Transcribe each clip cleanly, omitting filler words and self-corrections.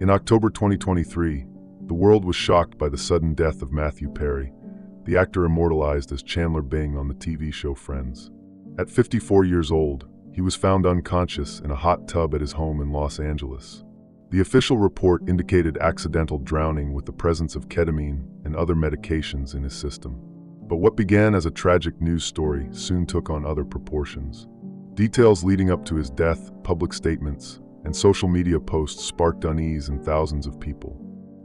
In October 2023, the world was shocked by the sudden death of Matthew Perry, the actor immortalized as Chandler Bing on the TV show Friends. At 54 years old, he was found unconscious in a hot tub at his home in Los Angeles. The official report indicated accidental drowning with the presence of ketamine and other medications in his system. But what began as a tragic news story soon took on other proportions. Details leading up to his death, public statements, and social media posts sparked unease in thousands of people.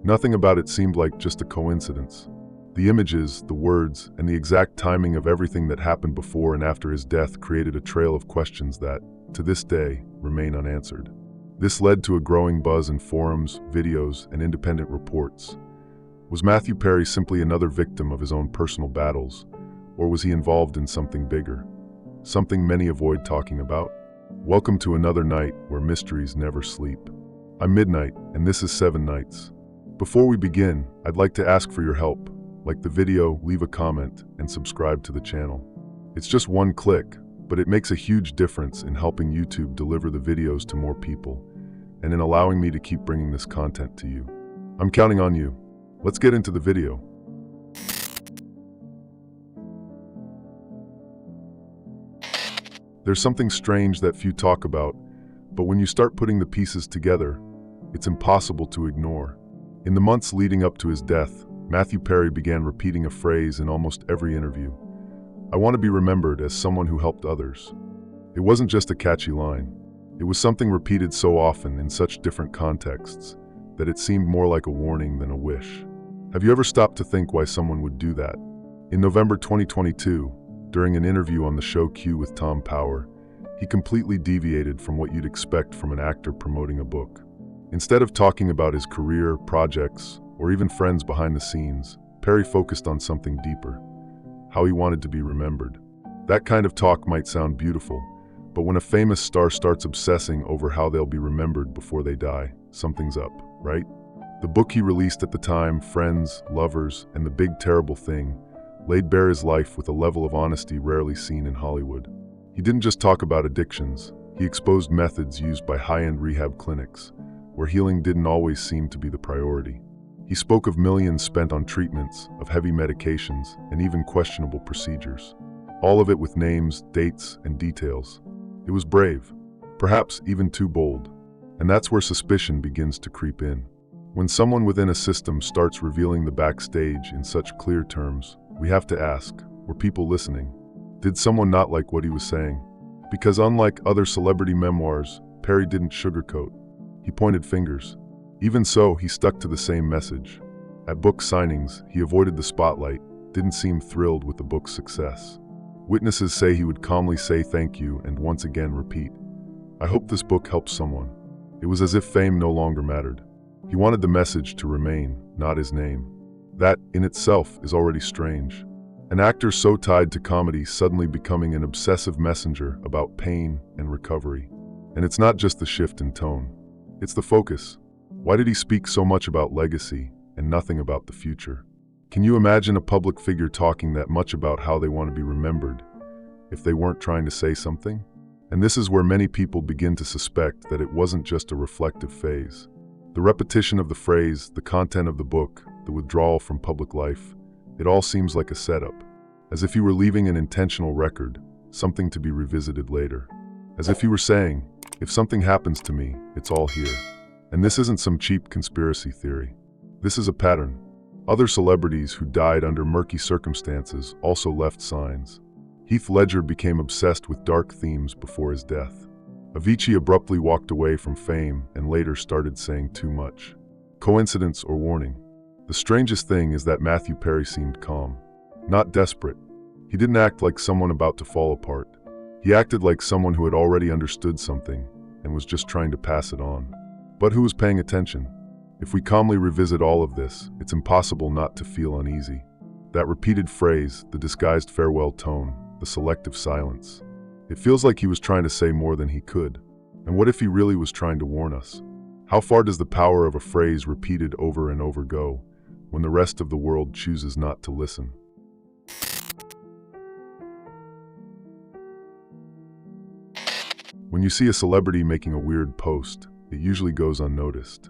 Nothing about it seemed like just a coincidence. The images, the words, and the exact timing of everything that happened before and after his death created a trail of questions that, to this day, remain unanswered. This led to a growing buzz in forums, videos, and independent reports. Was Matthew Perry simply another victim of his own personal battles, or was he involved in something bigger? Something many avoid talking about? Welcome to another night where mysteries never sleep. I'm Midnight, and this is 7 Nights. Before we begin, I'd like to ask for your help. Like the video, leave a comment, and subscribe to the channel. It's just one click, but it makes a huge difference in helping YouTube deliver the videos to more people, and in allowing me to keep bringing this content to you. I'm counting on you. Let's get into the video. There's something strange that few talk about, but when you start putting the pieces together, it's impossible to ignore. In the months leading up to his death, Matthew Perry began repeating a phrase in almost every interview. "I want to be remembered as someone who helped others." It wasn't just a catchy line. It was something repeated so often in such different contexts that it seemed more like a warning than a wish. Have you ever stopped to think why someone would do that? In November 2022, during an interview on the show Q with Tom Power, he completely deviated from what you'd expect from an actor promoting a book. Instead of talking about his career, projects, or even friends behind the scenes, Perry focused on something deeper: how he wanted to be remembered. That kind of talk might sound beautiful, but when a famous star starts obsessing over how they'll be remembered before they die, something's up, right? The book he released at the time, Friends, Lovers, and the Big Terrible Thing, laid bare his life with a level of honesty rarely seen in Hollywood. He didn't just talk about addictions, he exposed methods used by high-end rehab clinics, where healing didn't always seem to be the priority. He spoke of millions spent on treatments, of heavy medications, and even questionable procedures. All of it with names, dates, and details. It was brave, perhaps even too bold. And that's where suspicion begins to creep in. When someone within a system starts revealing the backstage in such clear terms, we have to ask, were people listening? Did someone not like what he was saying? Because unlike other celebrity memoirs, Perry didn't sugarcoat. He pointed fingers. Even so, he stuck to the same message. At book signings, he avoided the spotlight, didn't seem thrilled with the book's success. Witnesses say he would calmly say thank you and once again repeat, "I hope this book helps someone." It was as if fame no longer mattered. He wanted the message to remain, not his name. That, in itself, is already strange. An actor so tied to comedy suddenly becoming an obsessive messenger about pain and recovery. And it's not just the shift in tone. It's the focus. Why did he speak so much about legacy and nothing about the future? Can you imagine a public figure talking that much about how they want to be remembered if they weren't trying to say something? And this is where many people begin to suspect that it wasn't just a reflective phase. The repetition of the phrase, the content of the book, the withdrawal from public life, it all seems like a setup. As if he were leaving an intentional record, something to be revisited later. As if he were saying, if something happens to me, it's all here. And this isn't some cheap conspiracy theory. This is a pattern. Other celebrities who died under murky circumstances also left signs. Heath Ledger became obsessed with dark themes before his death. Avicii abruptly walked away from fame and later started saying too much. Coincidence or warning? The strangest thing is that Matthew Perry seemed calm, not desperate. He didn't act like someone about to fall apart. He acted like someone who had already understood something and was just trying to pass it on. But who was paying attention? If we calmly revisit all of this, it's impossible not to feel uneasy. That repeated phrase, the disguised farewell tone, the selective silence. It feels like he was trying to say more than he could. And what if he really was trying to warn us? How far does the power of a phrase repeated over and over go when the rest of the world chooses not to listen? When you see a celebrity making a weird post, it usually goes unnoticed.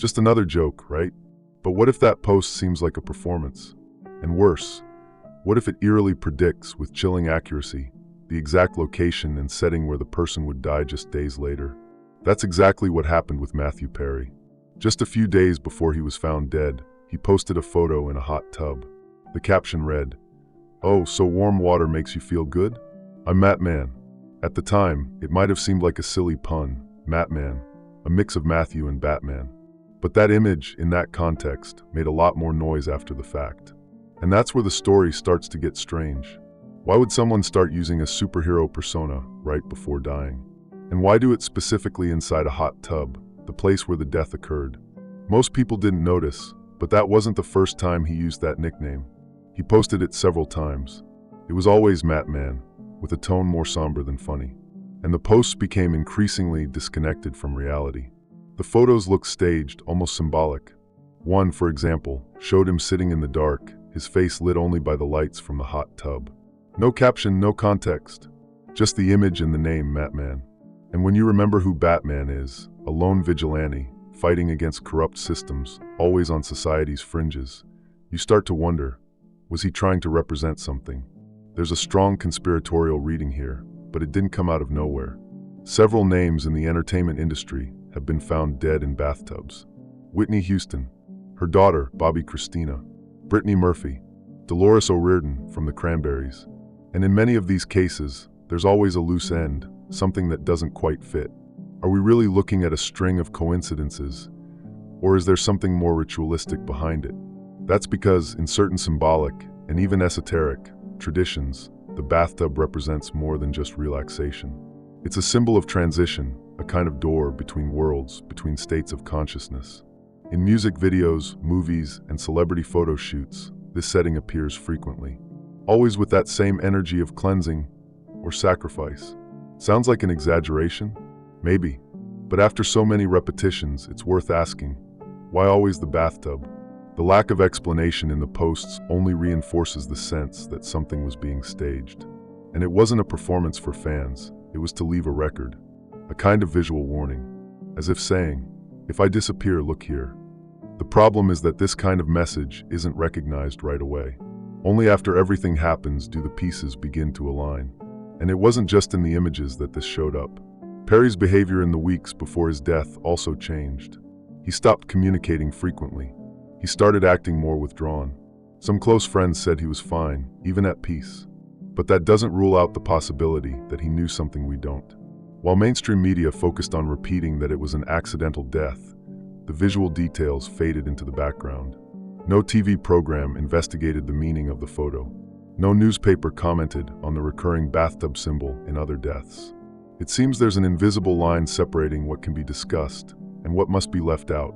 Just another joke, right? But what if that post seems like a performance? And worse, what if it eerily predicts, with chilling accuracy, the exact location and setting where the person would die just days later? That's exactly what happened with Matthew Perry. Just a few days before he was found dead, he posted a photo in a hot tub. The caption read, "Oh, so warm water makes you feel good? I'm Matman." At the time, it might have seemed like a silly pun, Matman, a mix of Matthew and Batman. But that image, in that context, made a lot more noise after the fact. And that's where the story starts to get strange. Why would someone start using a superhero persona right before dying? And why do it specifically inside a hot tub, the place where the death occurred? Most people didn't notice, but that wasn't the first time he used that nickname. He posted it several times. It was always Matman, with a tone more somber than funny. And the posts became increasingly disconnected from reality. The photos looked staged, almost symbolic. One, for example, showed him sitting in the dark, his face lit only by the lights from the hot tub. No caption, no context. Just the image and the name Matman. And when you remember who Batman is, a lone vigilante, fighting against corrupt systems, always on society's fringes, you start to wonder, was he trying to represent something? There's a strong conspiratorial reading here, but it didn't come out of nowhere. Several names in the entertainment industry have been found dead in bathtubs. Whitney Houston, her daughter, Bobby Christina, Brittany Murphy, Dolores O'Riordan from the Cranberries. And in many of these cases, there's always a loose end, something that doesn't quite fit. Are we really looking at a string of coincidences, or is there something more ritualistic behind it? That's because, in certain symbolic, and even esoteric, traditions, the bathtub represents more than just relaxation. It's a symbol of transition, a kind of door between worlds, between states of consciousness. In music videos, movies, and celebrity photo shoots, this setting appears frequently, always with that same energy of cleansing or sacrifice. Sounds like an exaggeration? Maybe. But after so many repetitions, it's worth asking, why always the bathtub? The lack of explanation in the posts only reinforces the sense that something was being staged. And it wasn't a performance for fans, it was to leave a record, a kind of visual warning, as if saying, if I disappear, look here. The problem is that this kind of message isn't recognized right away. Only after everything happens do the pieces begin to align. And it wasn't just in the images that this showed up. Perry's behavior in the weeks before his death also changed. He stopped communicating frequently. He started acting more withdrawn. Some close friends said he was fine, even at peace. But that doesn't rule out the possibility that he knew something we don't. While mainstream media focused on repeating that it was an accidental death, the visual details faded into the background. No TV program investigated the meaning of the photo. No newspaper commented on the recurring bathtub symbol in other deaths. It seems there's an invisible line separating what can be discussed and what must be left out.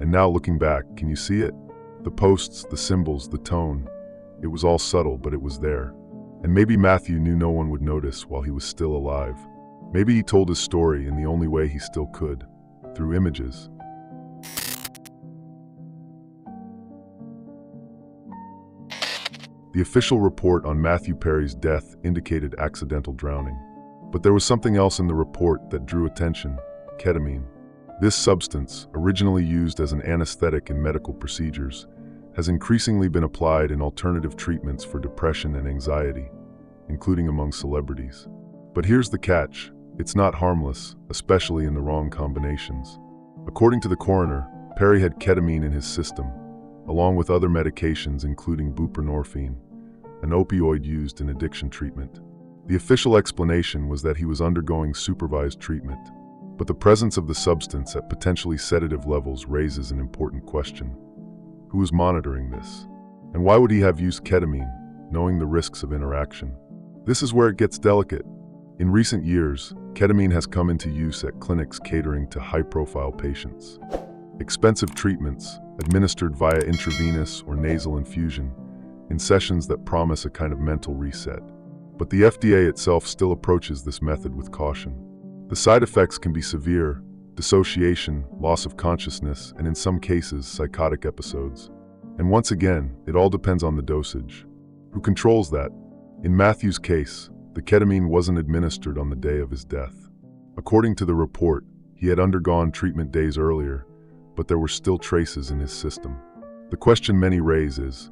And now looking back, can you see it? The posts, the symbols, the tone. It was all subtle, but it was there. And maybe Matthew knew no one would notice while he was still alive. Maybe he told his story in the only way he still could, through images. The official report on Matthew Perry's death indicated accidental drowning. But there was something else in the report that drew attention: ketamine. This substance, originally used as an anesthetic in medical procedures, has increasingly been applied in alternative treatments for depression and anxiety, including among celebrities. But here's the catch: it's not harmless, especially in the wrong combinations. According to the coroner, Perry had ketamine in his system, along with other medications including buprenorphine, an opioid used in addiction treatment. The official explanation was that he was undergoing supervised treatment. But the presence of the substance at potentially sedative levels raises an important question. Who was monitoring this? And why would he have used ketamine, knowing the risks of interaction? This is where it gets delicate. In recent years, ketamine has come into use at clinics catering to high-profile patients. Expensive treatments, administered via intravenous or nasal infusion, in sessions that promise a kind of mental reset. But the FDA itself still approaches this method with caution. The side effects can be severe: dissociation, loss of consciousness, and in some cases, psychotic episodes. And once again, it all depends on the dosage. Who controls that? In Matthew's case, the ketamine wasn't administered on the day of his death. According to the report, he had undergone treatment days earlier, but there were still traces in his system. The question many raise is,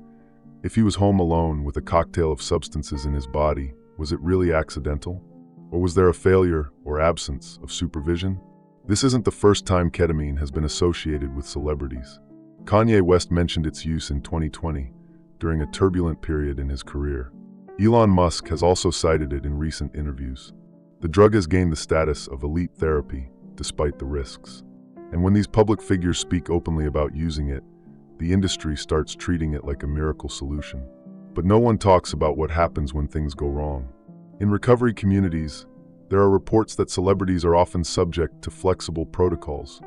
if he was home alone with a cocktail of substances in his body, was it really accidental? Or was there a failure or absence of supervision? This isn't the first time ketamine has been associated with celebrities. Kanye West mentioned its use in 2020, during a turbulent period in his career. Elon Musk has also cited it in recent interviews. The drug has gained the status of elite therapy, despite the risks. And when these public figures speak openly about using it, the industry starts treating it like a miracle solution. But no one talks about what happens when things go wrong. In recovery communities, there are reports that celebrities are often subject to flexible protocols,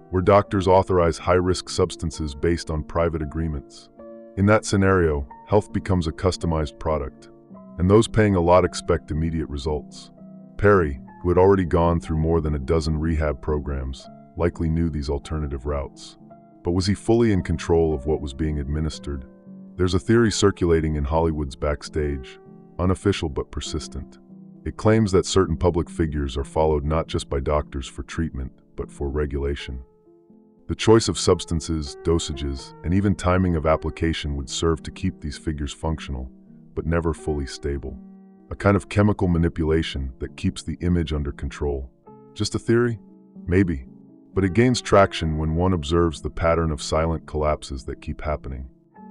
where doctors authorize high-risk substances based on private agreements. In that scenario, health becomes a customized product, and those paying a lot expect immediate results. Perry, who had already gone through more than a dozen rehab programs, likely knew these alternative routes. But was he fully in control of what was being administered? There's a theory circulating in Hollywood's backstage, unofficial but persistent. It claims that certain public figures are followed not just by doctors for treatment, but for regulation. The choice of substances, dosages, and even timing of application would serve to keep these figures functional, but never fully stable. A kind of chemical manipulation that keeps the image under control. Just a theory? Maybe. But it gains traction when one observes the pattern of silent collapses that keep happening.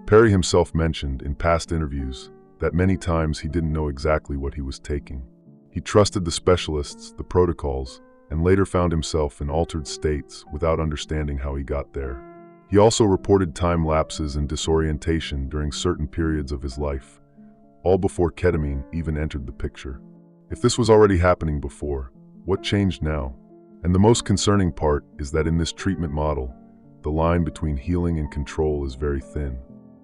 Perry himself mentioned in past interviews that many times he didn't know exactly what he was taking. He trusted the specialists, the protocols, and later found himself in altered states without understanding how he got there. He also reported time lapses and disorientation during certain periods of his life, all before ketamine even entered the picture. If this was already happening before, what changed now? And the most concerning part is that in this treatment model, the line between healing and control is very thin.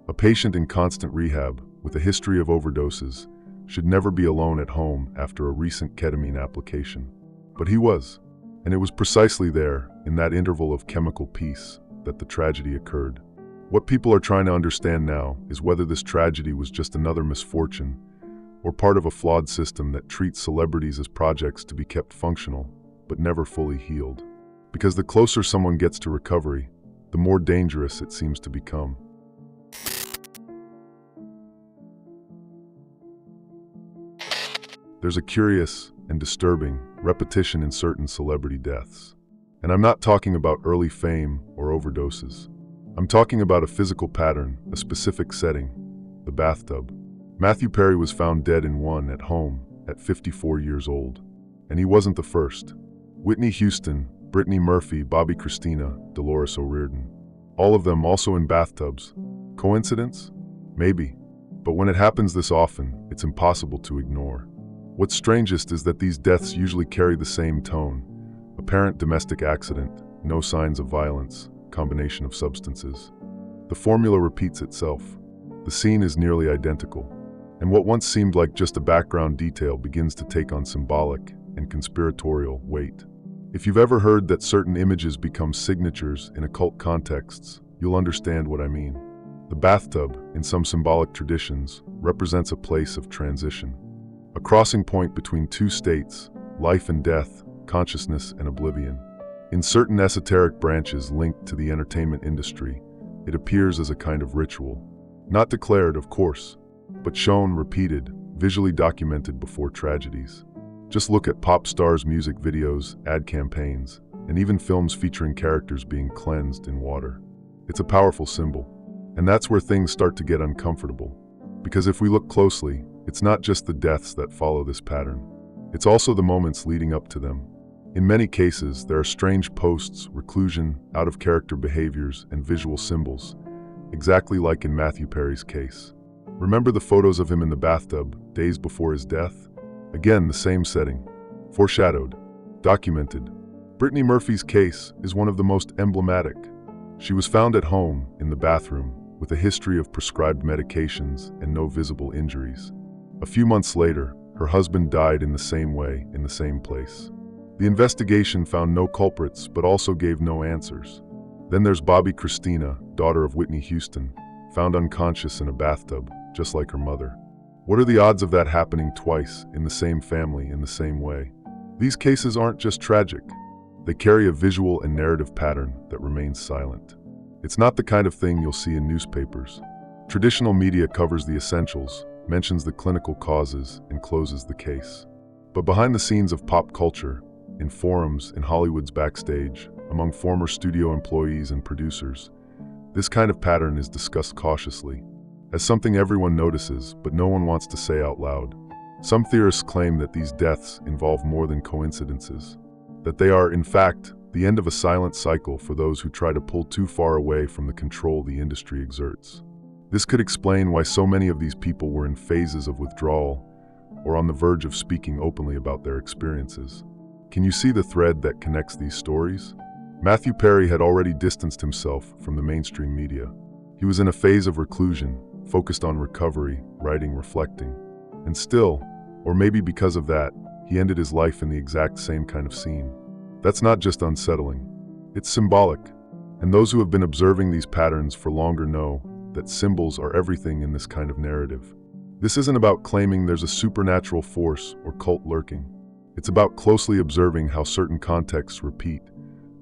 A patient in constant rehab, with a history of overdoses, should never be alone at home after a recent ketamine application. But he was, and it was precisely there, in that interval of chemical peace, that the tragedy occurred. What people are trying to understand now is whether this tragedy was just another misfortune, or part of a flawed system that treats celebrities as projects to be kept functional, but never fully healed. Because the closer someone gets to recovery, the more dangerous it seems to become. There's a curious and disturbing repetition in certain celebrity deaths. And I'm not talking about early fame or overdoses. I'm talking about a physical pattern, a specific setting, the bathtub. Matthew Perry was found dead in one at home at 54 years old. And he wasn't the first. Whitney Houston, Brittany Murphy, Bobby Christina, Dolores O'Riordan. All of them also in bathtubs. Coincidence? Maybe. But when it happens this often, it's impossible to ignore. What's strangest is that these deaths usually carry the same tone. Apparent domestic accident, no signs of violence, combination of substances. The formula repeats itself. The scene is nearly identical. And what once seemed like just a background detail begins to take on symbolic and conspiratorial weight. If you've ever heard that certain images become signatures in occult contexts, you'll understand what I mean. The bathtub, in some symbolic traditions, represents a place of transition. A crossing point between two states, life and death, consciousness and oblivion. In certain esoteric branches linked to the entertainment industry, it appears as a kind of ritual. Not declared, of course, but shown, repeated, visually documented before tragedies. Just look at pop stars' music videos, ad campaigns, and even films featuring characters being cleansed in water. It's a powerful symbol. And that's where things start to get uncomfortable. Because if we look closely, it's not just the deaths that follow this pattern. It's also the moments leading up to them. In many cases, there are strange posts, reclusion, out-of-character behaviors, and visual symbols, exactly like in Matthew Perry's case. Remember the photos of him in the bathtub, days before his death? Again, the same setting. Foreshadowed. Documented. Brittany Murphy's case is one of the most emblematic. She was found at home, in the bathroom, with a history of prescribed medications and no visible injuries. A few months later, her husband died in the same way, in the same place. The investigation found no culprits, but also gave no answers. Then there's Bobby Christina, daughter of Whitney Houston, found unconscious in a bathtub, just like her mother. What are the odds of that happening twice, in the same family, in the same way? These cases aren't just tragic. They carry a visual and narrative pattern that remains silent. It's not the kind of thing you'll see in newspapers. Traditional media covers the essentials, mentions the clinical causes, and closes the case. But behind the scenes of pop culture, in forums, in Hollywood's backstage, among former studio employees and producers, this kind of pattern is discussed cautiously, as something everyone notices but no one wants to say out loud. Some theorists claim that these deaths involve more than coincidences, that they are, in fact, the end of a silent cycle for those who try to pull too far away from the control the industry exerts. This could explain why so many of these people were in phases of withdrawal or on the verge of speaking openly about their experiences. Can you see the thread that connects these stories? Matthew Perry had already distanced himself from the mainstream media. He was in a phase of reclusion, focused on recovery, writing, reflecting. And still, or maybe because of that, he ended his life in the exact same kind of scene. That's not just unsettling, it's symbolic. And those who have been observing these patterns for longer know that symbols are everything in this kind of narrative. This isn't about claiming there's a supernatural force or cult lurking. It's about closely observing how certain contexts repeat,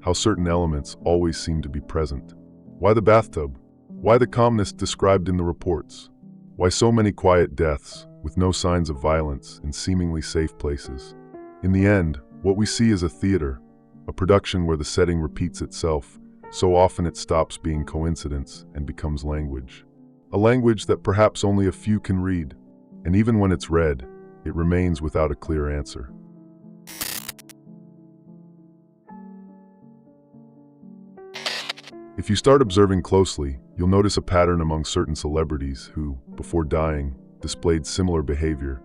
how certain elements always seem to be present. Why the bathtub? Why the calmness described in the reports? Why so many quiet deaths, with no signs of violence in seemingly safe places? In the end, what we see is a theater, a production where the setting repeats itself, so often it stops being coincidence and becomes language. A language that perhaps only a few can read, and even when it's read, it remains without a clear answer. If you start observing closely, you'll notice a pattern among certain celebrities who, before dying, displayed similar behavior: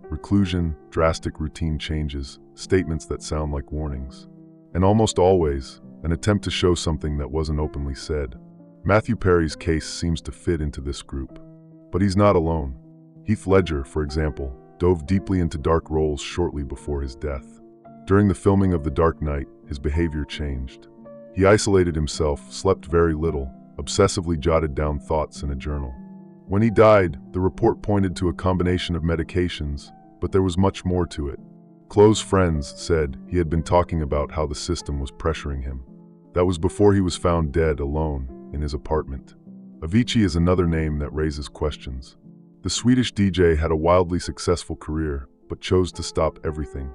reclusion, drastic routine changes, statements that sound like warnings. And almost always, an attempt to show something that wasn't openly said. Matthew Perry's case seems to fit into this group. But he's not alone. Heath Ledger, for example, dove deeply into dark roles shortly before his death. During the filming of The Dark Knight, his behavior changed. He isolated himself, slept very little, obsessively jotted down thoughts in a journal. When he died, the report pointed to a combination of medications, but there was much more to it. Close friends said he had been talking about how the system was pressuring him. That was before he was found dead alone in his apartment. Avicii is another name that raises questions. The Swedish DJ had a wildly successful career, but chose to stop everything.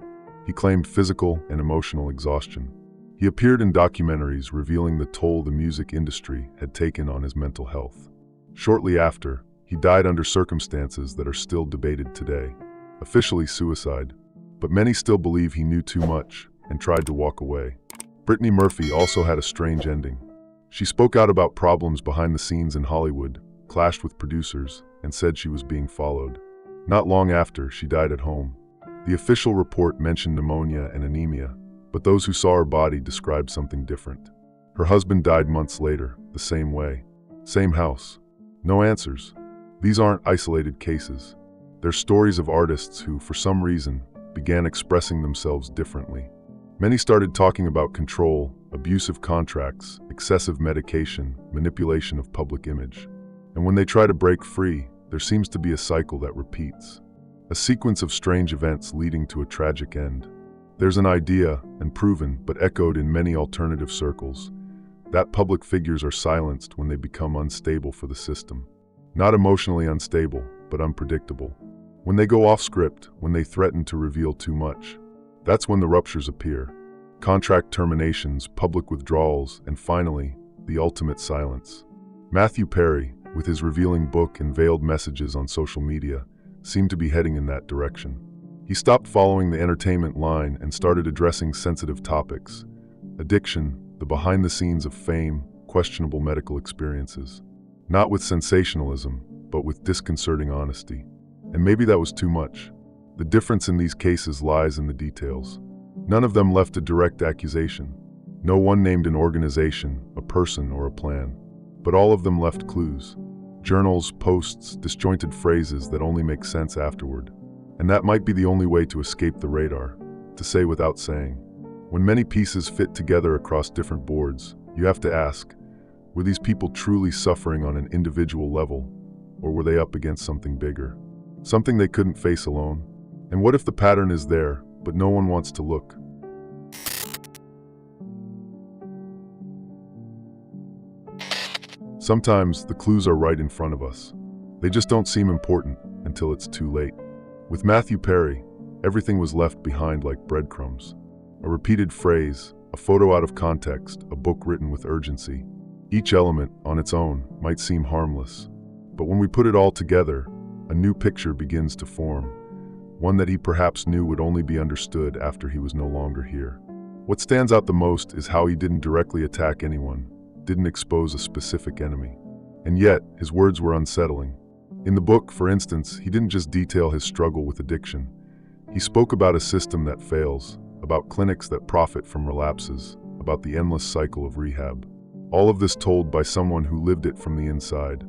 He claimed physical and emotional exhaustion. He appeared in documentaries revealing the toll the music industry had taken on his mental health. Shortly after, he died under circumstances that are still debated today. Officially suicide, but many still believe he knew too much and tried to walk away. Brittany Murphy also had a strange ending. She spoke out about problems behind the scenes in Hollywood, clashed with producers, and said she was being followed. Not long after, she died at home. The official report mentioned pneumonia and anemia, but those who saw her body described something different. Her husband died months later, the same way. Same house. No answers. These aren't isolated cases. They're stories of artists who, for some reason, began expressing themselves differently. Many started talking about control, abusive contracts, excessive medication, manipulation of public image. And when they try to break free, there seems to be a cycle that repeats. A sequence of strange events leading to a tragic end. There's an idea, and proven but echoed in many alternative circles, that public figures are silenced when they become unstable for the system. Not emotionally unstable, but unpredictable. When they go off script, when they threaten to reveal too much. That's when the ruptures appear. Contract terminations, public withdrawals, and finally, the ultimate silence. Matthew Perry, with his revealing book and veiled messages on social media, seemed to be heading in that direction. He stopped following the entertainment line and started addressing sensitive topics: addiction, the behind the scenes of fame, questionable medical experiences. Not with sensationalism, but with disconcerting honesty. And maybe that was too much. The difference in these cases lies in the details. None of them left a direct accusation. No one named an organization, a person, or a plan. But all of them left clues. Journals, posts, disjointed phrases that only make sense afterward. And that might be the only way to escape the radar, to say without saying. When many pieces fit together across different boards, you have to ask, were these people truly suffering on an individual level, or were they up against something bigger? Something they couldn't face alone? And what if the pattern is there, but no one wants to look? Sometimes the clues are right in front of us. They just don't seem important until it's too late. With Matthew Perry, everything was left behind like breadcrumbs. A repeated phrase, a photo out of context, a book written with urgency. Each element, on its own, might seem harmless. But when we put it all together, a new picture begins to form. One that he perhaps knew would only be understood after he was no longer here. What stands out the most is how he didn't directly attack anyone, didn't expose a specific enemy. And yet, his words were unsettling. In the book, for instance, he didn't just detail his struggle with addiction. He spoke about a system that fails, about clinics that profit from relapses, about the endless cycle of rehab. All of this told by someone who lived it from the inside.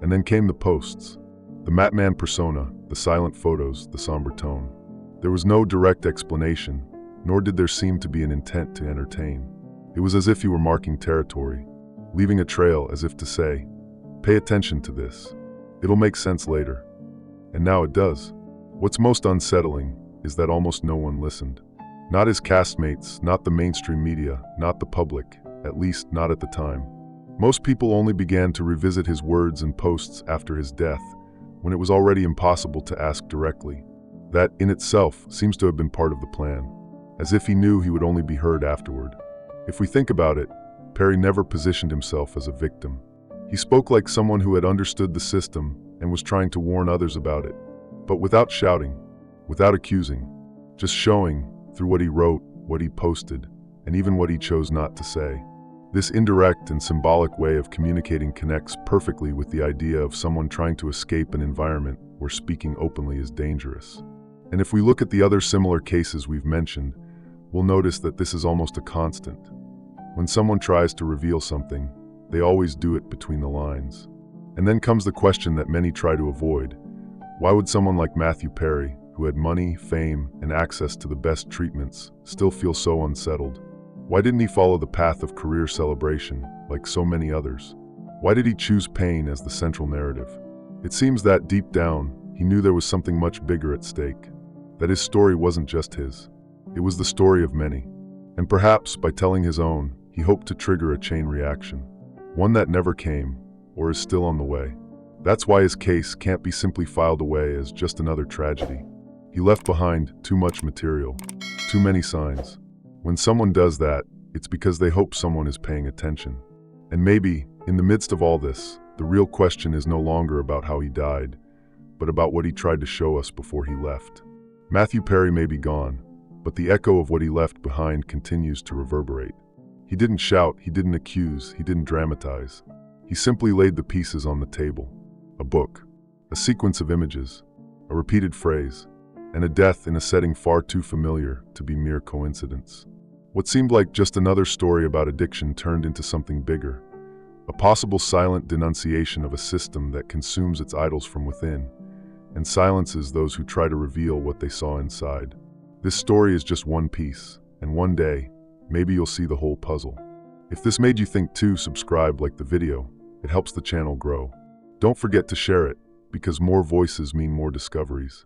And then came the posts. The Matman persona, the silent photos, the somber tone. There was no direct explanation, nor did there seem to be an intent to entertain. It was as if he were marking territory, leaving a trail as if to say, pay attention to this. It'll make sense later. And now it does. What's most unsettling is that almost no one listened. Not his castmates, not the mainstream media, not the public, at least not at the time. Most people only began to revisit his words and posts after his death, when it was already impossible to ask directly. That, in itself, seems to have been part of the plan, as if he knew he would only be heard afterward. If we think about it, Perry never positioned himself as a victim. He spoke like someone who had understood the system and was trying to warn others about it, but without shouting, without accusing, just showing, through what he wrote, what he posted, and even what he chose not to say. This indirect and symbolic way of communicating connects perfectly with the idea of someone trying to escape an environment where speaking openly is dangerous. And if we look at the other similar cases we've mentioned, we'll notice that this is almost a constant. When someone tries to reveal something, they always do it between the lines. And then comes the question that many try to avoid. Why would someone like Matthew Perry, who had money, fame, and access to the best treatments, still feel so unsettled? Why didn't he follow the path of career celebration, like so many others? Why did he choose pain as the central narrative? It seems that deep down, he knew there was something much bigger at stake. That his story wasn't just his. It was the story of many. And perhaps, by telling his own, he hoped to trigger a chain reaction. One that never came, or is still on the way. That's why his case can't be simply filed away as just another tragedy. He left behind too much material, too many signs. When someone does that, it's because they hope someone is paying attention. And maybe, in the midst of all this, the real question is no longer about how he died, but about what he tried to show us before he left. Matthew Perry may be gone, but the echo of what he left behind continues to reverberate. He didn't shout, he didn't accuse, he didn't dramatize. He simply laid the pieces on the table. A book, a sequence of images, a repeated phrase, and a death in a setting far too familiar to be mere coincidence. What seemed like just another story about addiction turned into something bigger, a possible silent denunciation of a system that consumes its idols from within and silences those who try to reveal what they saw inside. This story is just one piece, and one day, maybe you'll see the whole puzzle. If this made you think too, subscribe, like the video. It helps the channel grow. Don't forget to share it, because more voices mean more discoveries.